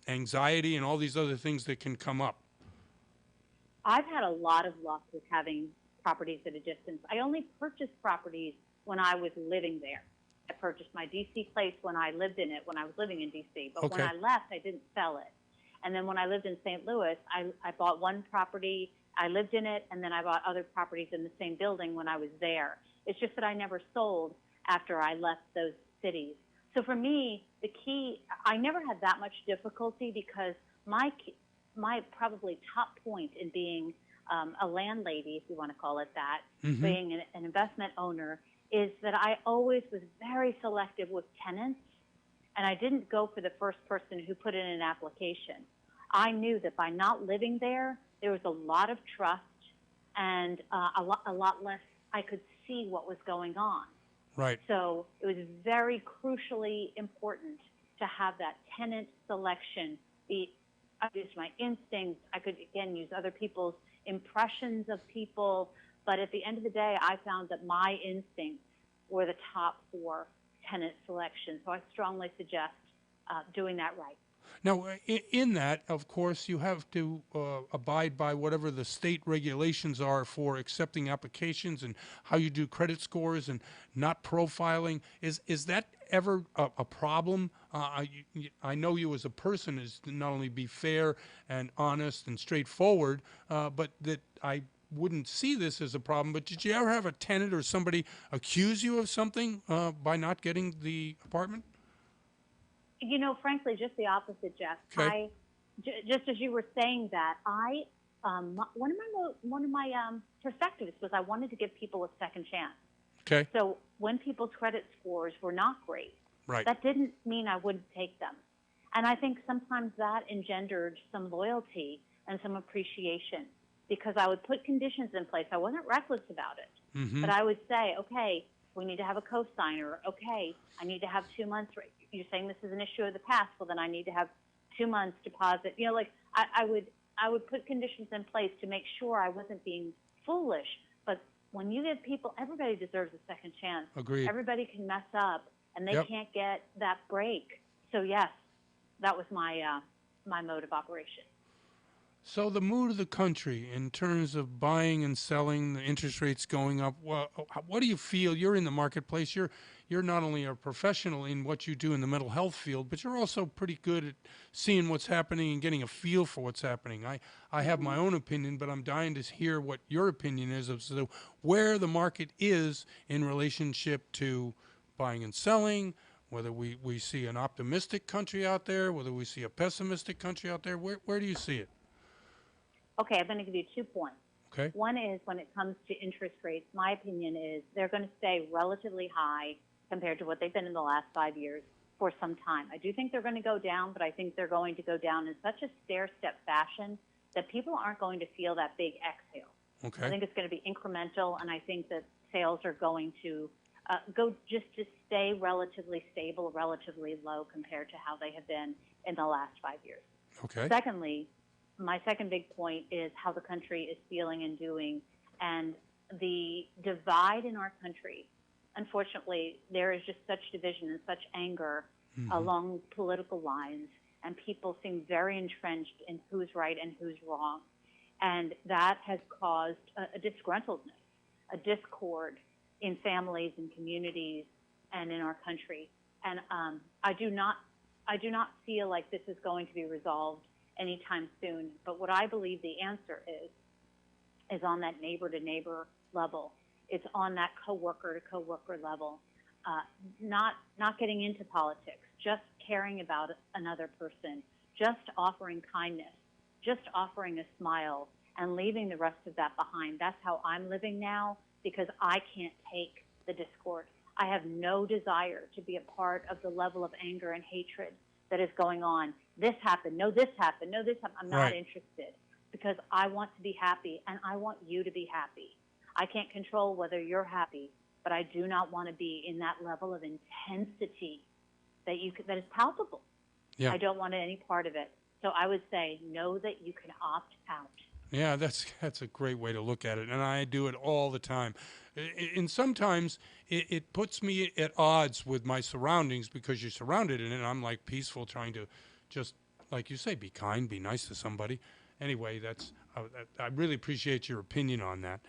anxiety and all these other things that can come up? I've had a lot of luck with having properties at a distance. I only purchased properties when I was living there. I purchased my D.C. place when I lived in it, when I was living in D.C. But when I left, I didn't sell it. And then when I lived in St. Louis, I bought one property, I lived in it, and then I bought other properties in the same building when I was there. It's just that I never sold after I left those cities. So for me, the key, I never had that much difficulty because my probably top point in being a landlady, if you want to call it that, Mm-hmm. being an investment owner, is that I always was very selective with tenants, and I didn't go for the first person who put in an application. I knew that by not living there, there was a lot of trust and a lot less. I could see what was going on. Right. So it was very crucially important to have that tenant selection. I used my instincts. I could, again, use other people's impressions of people. But at the end of the day, I found that my instincts were the top for tenant selection. So I strongly suggest doing that right. Now, in that, of course, you have to abide by whatever the state regulations are for accepting applications and how you do credit scores and not profiling. Is that ever a problem? I know you as a person is to not only be fair and honest and straightforward, but that I wouldn't see this as a problem. But did you ever have a tenant or somebody accuse you of something by not getting the apartment? You know, frankly, just the opposite, Jeff. Okay. Just as you were saying that, one of my perspectives was I wanted to give people a second chance. Okay. So when people's credit scores were not great, Right. that didn't mean I wouldn't take them. And I think sometimes that engendered some loyalty and some appreciation because I would put conditions in place. I wasn't reckless about it, Mm-hmm. but I would say, okay, we need to have a co-signer. Okay, I need to have 2 months. You're saying this is an issue of the past. Well, then I need to have 2 months deposit. You know, like I would put conditions in place to make sure I wasn't being foolish. But when you give people, everybody deserves a second chance. Agreed. Everybody can mess up, and they Yep. can't get that break. So yes, that was my my mode of operation. So the mood of the country in terms of buying and selling, the interest rates going up. What do you feel? You're in the marketplace. You're not only a professional in what you do in the mental health field, but you're also pretty good at seeing what's happening and getting a feel for what's happening. I have my own opinion, but I'm dying to hear what your opinion is of where the market is in relationship to buying and selling, whether we see an optimistic country out there, whether we see a pessimistic country out there. Where do you see it? Okay, I'm going to give you 2 points. Okay. One is when it comes to interest rates, my opinion is they're going to stay relatively high compared to what they've been in the last 5 years for some time. I do think they're going to go down, but I think they're going to go down in such a stair-step fashion that people aren't going to feel that big exhale. Okay. I think it's going to be incremental, and I think that sales are going to go just to stay relatively stable, relatively low compared to how they have been in the last 5 years. Okay. Secondly, my second big point is how the country is feeling and doing. And the divide in our country, unfortunately, there is just such division and such anger along political lines, and people seem very entrenched in who's right and who's wrong. And that has caused a disgruntledness, a discord in families and communities and in our country. And I do not feel like this is going to be resolved anytime soon. But what I believe the answer is on that neighbor-to-neighbor level. It's on that coworker-to-coworker level. Not getting into politics, just caring about another person, just offering kindness, just offering a smile, and leaving the rest of that behind. That's how I'm living now because I can't take the discord. I have no desire to be a part of the level of anger and hatred that is going on. This happened. No, this happened. No, this happened. I'm not Right. interested because I want to be happy and I want you to be happy. I can't control whether you're happy, but I do not want to be in that level of intensity that that is palpable. Yeah. I don't want any part of it. So I would say know that you can opt out. Yeah, that's a great way to look at it, and I do it all the time. And sometimes it puts me at odds with my surroundings because you're surrounded in it, and I'm like peaceful, trying to just, like you say, be kind, be nice to somebody. Anyway, I really appreciate your opinion on that.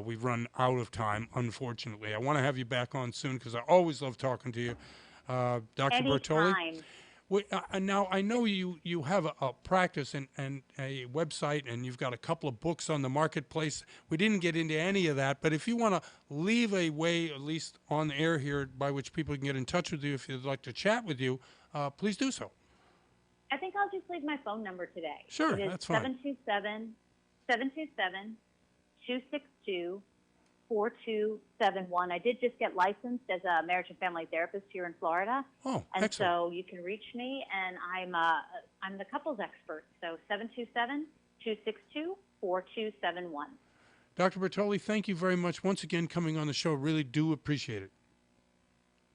We've run out of time, unfortunately. I want to have you back on soon because I always love talking to you. Dr. Bertoli? Anytime. Now, I know you have a practice and a website, and you've got a couple of books on the marketplace. We didn't get into any of that, but if you want to leave a way, at least on the air here, by which people can get in touch with you if they'd like to chat with you, please do so. I think I'll just leave my phone number today. Sure, it is that's fine. 727 262-4271. I did just get licensed as a marriage and family therapist here in Florida. Oh, and excellent. so you can reach me, and I'm the couples expert. So 727-262-4271. Dr. Bertoli, thank you very much once again coming on the show. Really do appreciate it.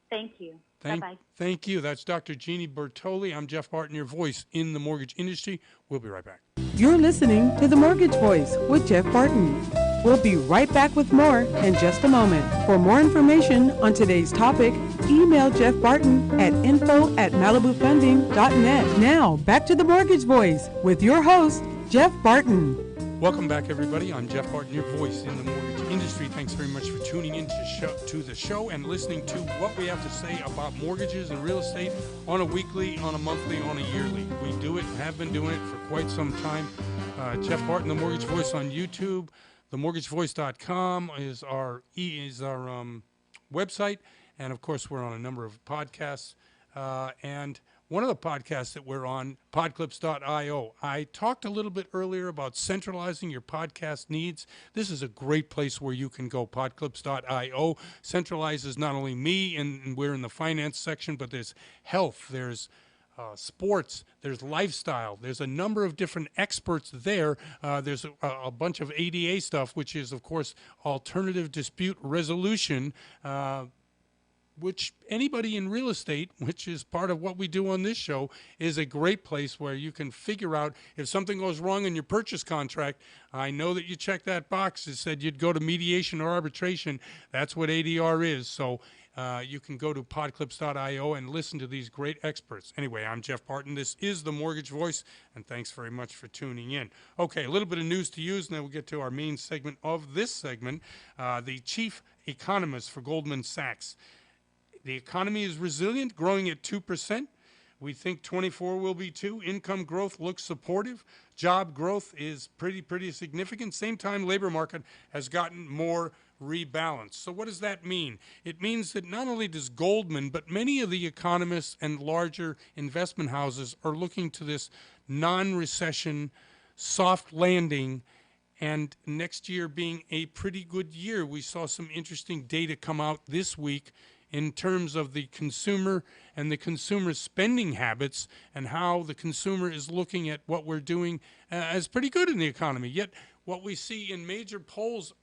Thank you. Bye-bye. Thank you. That's Dr. Jeannie Bertoli. I'm Jeff Barton, your voice in the mortgage industry. We'll be right back. You're listening to The Mortgage Voice with Jeff Barton. We'll be right back with more in just a moment. For more information on today's topic, email Jeff Barton at info@malibufunding.net. Now, back to The Mortgage Voice with your host, Jeff Barton. Welcome back, everybody. I'm Jeff Barton, your voice in the mortgage industry. Thanks very much for tuning in to the show and listening to what we have to say about mortgages and real estate on a weekly, on a monthly, on a yearly. We do it, have been doing it for quite some time. Jeff Barton, the Mortgage Voice on YouTube. TheMortgageVoice.com is our website, and of course we're on a number of podcasts. And one of the podcasts that we're on, podclips.io. I talked a little bit earlier about centralizing your podcast needs. This is a great place where you can go. Podclips.io centralizes not only me, and we're in the finance section, but there's health, there's sports, there's lifestyle, there's a number of different experts there. There's a bunch of ADA stuff, which is, of course, alternative dispute resolution, which anybody in real estate, which is part of what we do on this show, is a great place where you can figure out if something goes wrong in your purchase contract. I know that you checked that box. It said you'd go to mediation or arbitration. That's what ADR is. So you can go to podclips.io and listen to these great experts. Anyway, I'm Jeff Barton. This is The Mortgage Voice, and thanks very much for tuning in. Okay, a little bit of news to use, and then we'll get to our main segment of this segment. The chief economist for Goldman Sachs. The economy is resilient, growing at 2%. We think 24 will be too. Income growth looks supportive. Job growth is pretty significant. Same time, labor market has gotten more rebalanced. So what does that mean? It means that not only does Goldman, but many of the economists and larger investment houses are looking to this non-recession soft landing, and next year being a pretty good year. We saw some interesting data come out this week in terms of the consumer and the consumer spending habits and how the consumer is looking at what we're doing as pretty good in the economy. Yet what we see in major polls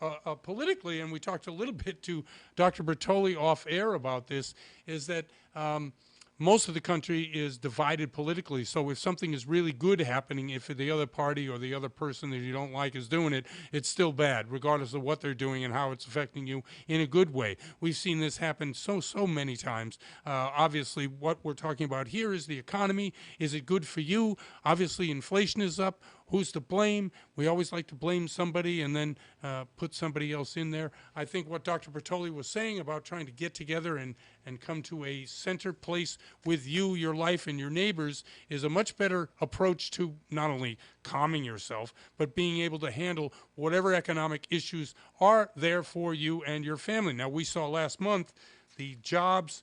politically, and we talked a little bit to Dr. Bertoli off air about this, is that most of the country is divided politically. So if something is really good happening, if the other party or the other person that you don't like is doing it, it's still bad, regardless of what they're doing and how it's affecting you in a good way. We've seen this happen so many times. Obviously, what we're talking about here is the economy. Is it good for you? Obviously, inflation is up. Who's to blame? We always like to blame somebody and then put somebody else in there. I think what Dr. Bertoli was saying about trying to get together and come to a center place with you, your life, and your neighbors is a much better approach to not only calming yourself, but being able to handle whatever economic issues are there for you and your family. Now, we saw last month the jobs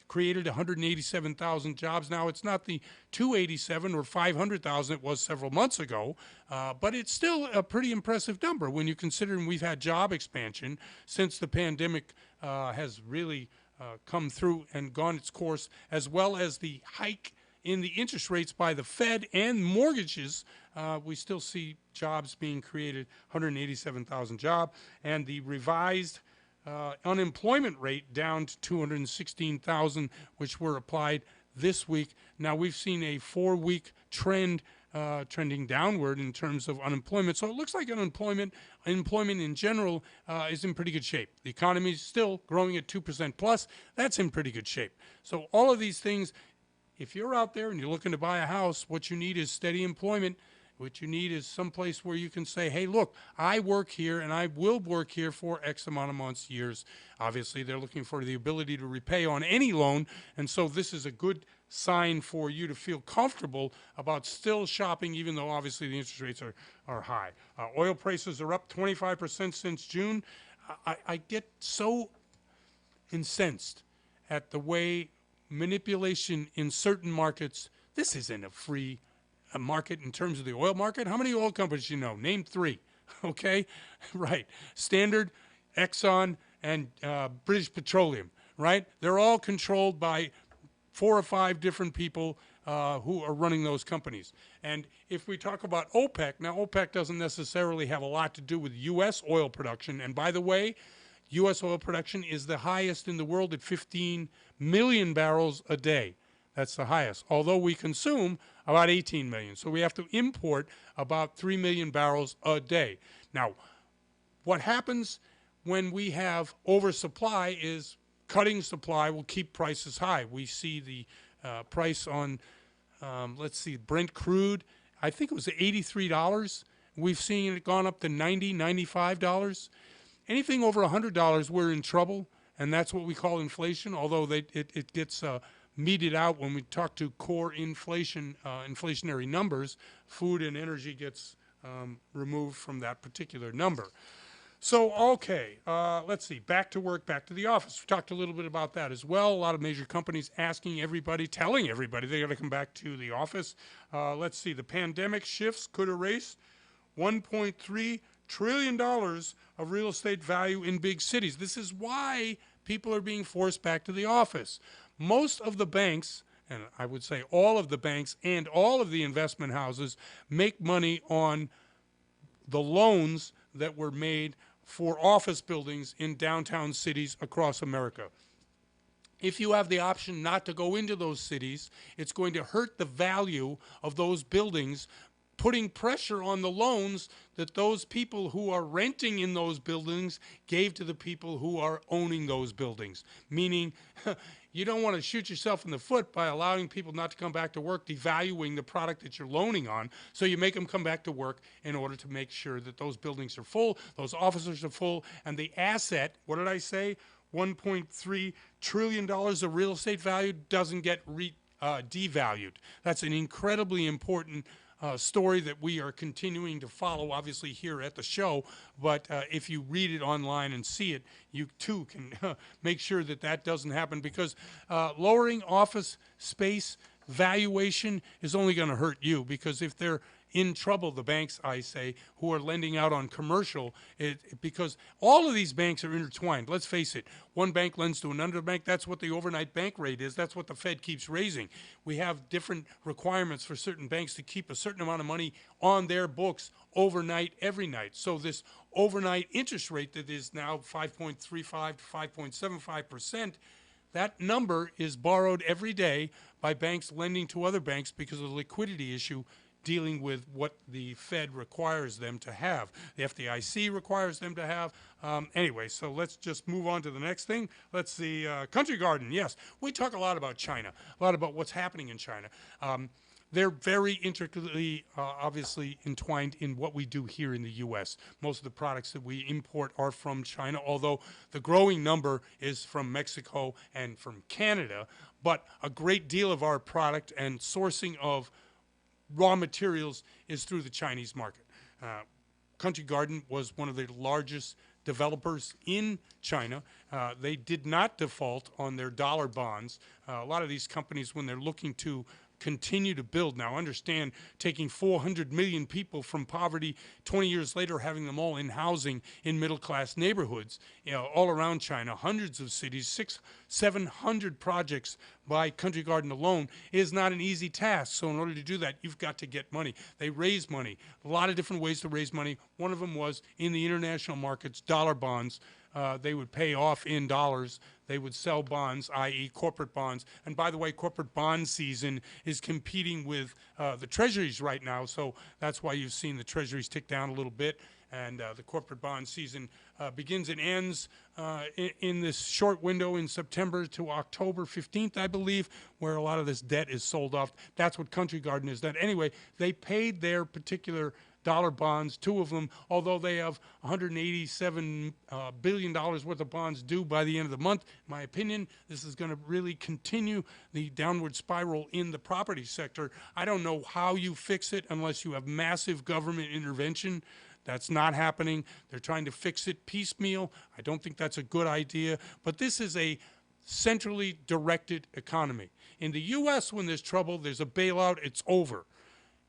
created 187,000 jobs. Now, it's not the 287 or 500,000 it was several months ago, but it's still a pretty impressive number when you consider we've had job expansion since the pandemic has really come through and gone its course, as well as the hike in the interest rates by the Fed and mortgages. We still see jobs being created, 187,000 jobs, and the revised unemployment rate down to 216,000, which were applied this week. Now, we've seen a 4-week trend trending downward in terms of unemployment. So it looks like unemployment in general is in pretty good shape. The economy is still growing at 2% plus. That's in pretty good shape. So all of these things, if you're out there and you're looking to buy a house, what you need is steady employment. What you need is someplace where you can say, hey, look, I work here and I will work here for X amount of months, years. Obviously, they're looking for the ability to repay on any loan, and so this is a good sign for you to feel comfortable about still shopping, even though obviously the interest rates are high. Oil prices are up 25% since June. I get so incensed at the way manipulation in certain markets. This isn't a free market in terms of the oil market. How many oil companies do you know? Name 3. okay? Right. Standard, Exxon, and British Petroleum, right? They're all controlled by 4 or 5 different people who are running those companies. And if we talk about OPEC, now OPEC doesn't necessarily have a lot to do with U.S. oil production. And by the way, U.S. oil production is the highest in the world at 15 million barrels a day. That's the highest, although we consume about 18 million. So we have to import about 3 million barrels a day. Now, what happens when we have oversupply is cutting supply will keep prices high. We see the price on, let's see, Brent crude, I think it was $83. We've seen it gone up to $90, $95. Anything over $100, we're in trouble, and that's what we call inflation, although it gets meted out when we talk to core inflation, inflationary numbers. Food and energy gets removed from that particular number. So, okay, let's see, back to work, back to the office. We talked a little bit about that as well. A lot of major companies asking everybody, telling everybody they got to come back to the office. Let's see, the pandemic shifts could erase $1.3 trillion of real estate value in big cities. This is why people are being forced back to the office. Most of the banks, and I would say all of the banks and all of the investment houses, make money on the loans that were made for office buildings in downtown cities across America. If you have the option not to go into those cities, it's going to hurt the value of those buildings, putting pressure on the loans that those people who are renting in those buildings gave to the people who are owning those buildings. Meaning, you don't want to shoot yourself in the foot by allowing people not to come back to work, devaluing the product that you're loaning on, so you make them come back to work in order to make sure that those buildings are full, those offices are full, and the asset, what did I say, $1.3 trillion of real estate value doesn't get devalued. That's an incredibly important story that we are continuing to follow, obviously here at the show, but if you read it online and see it, you too can make sure that that doesn't happen, because lowering office space valuation is only going to hurt you, because if they're in trouble, the banks, I say, who are lending out on commercial, because all of these banks are intertwined. Let's face it, one bank lends to another bank. That's what the overnight bank rate is. That's what the Fed keeps raising. We have different requirements for certain banks to keep a certain amount of money on their books overnight, every night. So this overnight interest rate that is now 5.35 to 5.75%, that number is borrowed every day by banks lending to other banks because of the liquidity issue dealing with what the Fed requires them to have. The FDIC requires them to have. Anyway, so let's just move on to the next thing. Let's see, Country Garden, yes. We talk a lot about China, a lot about what's happening in China. They're very intricately, obviously, entwined in what we do here in the U.S. Most of the products that we import are from China, although the growing number is from Mexico and from Canada. But a great deal of our product and sourcing of raw materials is through the Chinese market. Country Garden was one of the largest developers in China. They did not default on their dollar bonds. A lot of these companies, when they're looking to continue to build. Now, understand, taking 400 million people from poverty, 20 years later, having them all in housing in middle-class neighborhoods, all around China, hundreds of cities, 700 projects by Country Garden alone is not an easy task. So in order to do that, you've got to get money. They raise money, a lot of different ways to raise money. One of them was in the international markets, dollar bonds. They would pay off in dollars. They would sell bonds, i.e. corporate bonds. And by the way, corporate bond season is competing with the treasuries right now. So that's why you've seen the treasuries tick down a little bit. And the corporate bond season begins and ends in this short window in September to October 15th, I believe, where a lot of this debt is sold off. That's what Country Garden is done. Anyway, they paid their particular dollar bonds, 2 of them, although they have $187 billion worth of bonds due by the end of the month. In my opinion, this is going to really continue the downward spiral in the property sector. I don't know how you fix it unless you have massive government intervention. That's not happening. They're trying to fix it piecemeal. I don't think that's a good idea. But this is a centrally directed economy. In the U.S., when there's trouble, there's a bailout, it's over.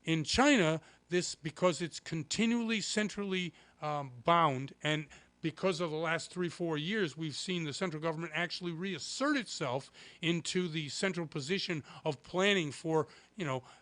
In China, this because it's continually centrally bound, and because of the last 3-4 years, we've seen the central government actually reassert itself into the central position of planning for,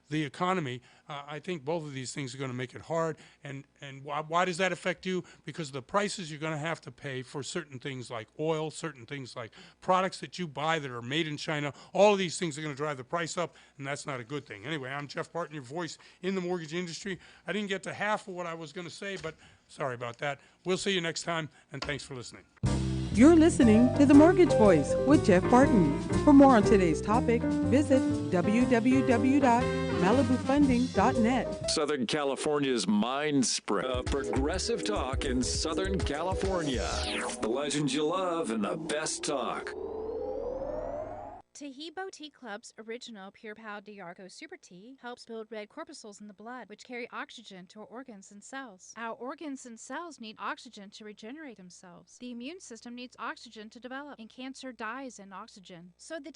the economy. I think both of these things are going to make it hard. And why does that affect you? Because the prices you're going to have to pay for certain things like oil, certain things like products that you buy that are made in China, all of these things are going to drive the price up, and that's not a good thing. Anyway, I'm Jeff Barton, your voice in the mortgage industry. I didn't get to half of what I was going to say, but sorry about that. We'll see you next time, and thanks for listening. You're listening to The Mortgage Voice with Jeff Barton. For more on today's topic, visit www.malibufunding.net. Southern California's mind spring of progressive talk in Southern California. The legends you love and the best talk. Tahibo Tea Club's original Pure Pal Diarco Super Tea helps build red corpuscles in the blood, which carry oxygen to our organs and cells. Our organs and cells need oxygen to regenerate themselves. The immune system needs oxygen to develop, and cancer dies in oxygen. So the